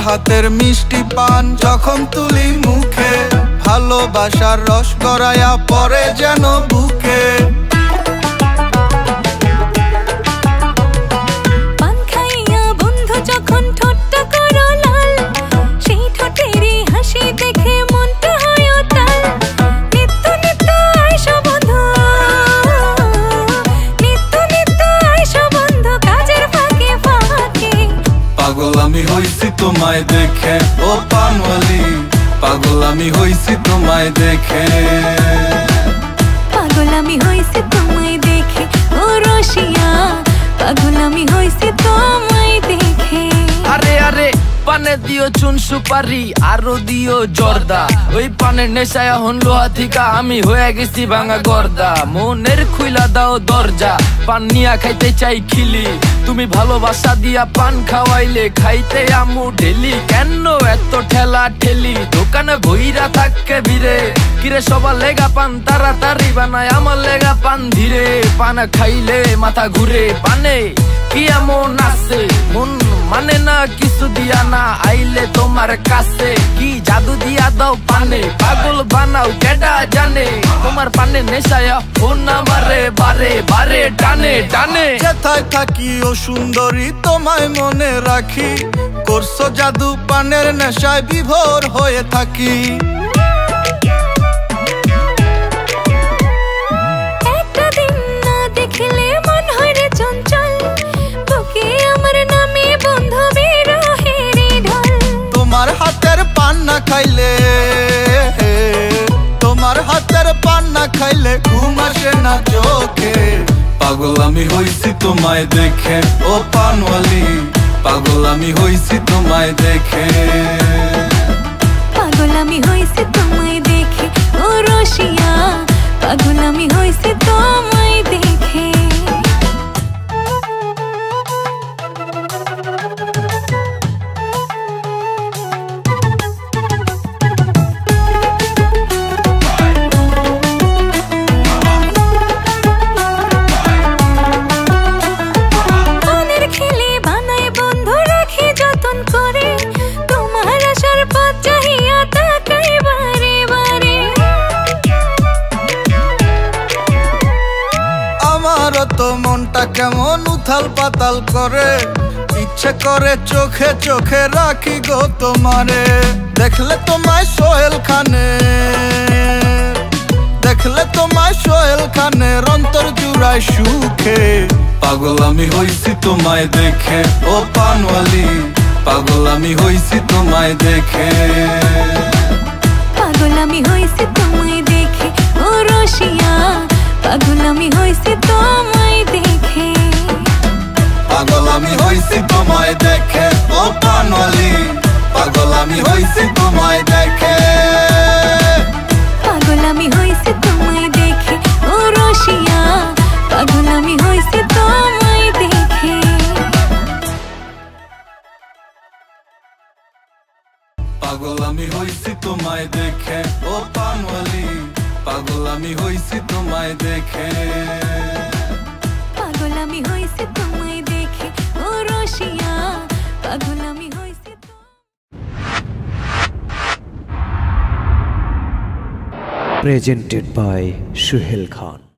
হাতের মিষ্টি পান যখন তুলি মুখে, ভালোবাসার রস গড়াইয়া পরে যেন বুকে। পান খাইয়া বন্ধু যখন ঠোঁটটা করো লাল, সেই ঠোঁটেরই হাসি দেখে মনটা হয় উতাল। নিত্য নিত্য আইসো বন্ধু, নিত্য নিত্য আইসো বন্ধু কাজের ফাঁকে ফাঁকে। পাগল আমি হইছি তোমায় দেখে ও পানওয়ালি, পাগল আমি হইছি তোমায় দেখে। পাগল আমি হইছি তোমায় দেখে ও রসিয়া, পাগল আমি হইছি তোমায় দেখে। আরে আরে পানে দিও চুন সুপারি আরো দিও জর্দা, ওই পানের নেশায় হন লোহা থিকা আমি হয়ে গেছি ভাঙা গর্দা। মনের খুইলা দাও দরজা, পান নিয়া খাইতে চাই খিলি, তুমি ভালোবাসা দিয়া পান খাওয়াইলে খাইতে আমু ঢেলি। কেন এত ঠেলা ঠেলি দোকানে ভইরা থাকে ভিড়ে, কিরে সবার লেগা পান তাড়াতাড়ি বানায় আমার লেগা পান ধীরে। পান খাইলে মাথা ঘুরে, পানে কি এমন আছে মন মানে না কিছু দিয়া না আইলে তোমার কাছে, কি জাদু দিয়া দাও পানে পাগল বানাও কেডা জানে। তোমার পানে নেশায়া ফোন আমারে বারে বারে টানে টানে। যেথায় থাকি ও সুন্দরী তোমায় মনে রাখি, করছো জাদু পানের নেশায় বিভোর হয়ে থাকি। একটা দিন না দেখলে মন হয় রে চঞ্চল, বুকে আমার নামে বন্ধু বিরহের ঢল। তোমার হাতের পান না খাইলে, তোমার হাতের পান না খাইলে ঘুম আসে না চোখে। পাগল আমি হইছি তোমায় দেখে ও পানওয়ালি, পাগল আমি হইছি তোমায় দেখে। পাগল আমি হইছি তোমায় দেখে ও রসিয়া, পাগল আমি হইছি তোমায় দেখে। মনের খেলে বানায় বন্ধু রাখি যতন করে, তোমার আসার পথ চাহিয়া তাকাই বারে বারে। আমারও তো মনটা কেমন উথাল পাতাল করে, ইচ্ছে করে চোখে চোখে রাখি গো তোমারে। দেখলে তোমায় সোহেল খানে, দেখলে তোমায় সোহেল খানের অন্তর জুড়ায় সুখে। পাগল আমি হইছি তোমায় দেখে ও পানওয়ালি, পাগল আমি হইছি তোমায় দেখে। পাগল আমি হইছি তোমায় দেখে ও রসিয়া, পাগল আমি হইছি তোমায় দেখে। পাগল আমি হইছি তোমায় দেখে ও পানওয়ালি, পাগল আমি হইছি তোমায় দেখে। পাগল আমি হইছি তোমায় দেখে ও রসিয়া, পাগল আমি হইছি তোমায় দেখে। পাগল আমি হইছি তোমায় দেখে ও পানওয়ালি, পাগল আমি হইছি তোমায় দেখে। পাগল আমি হইছি তোমায় দেখে ও রসিয়া, পাগল আমি হইছি। Presented by Suhail Khan.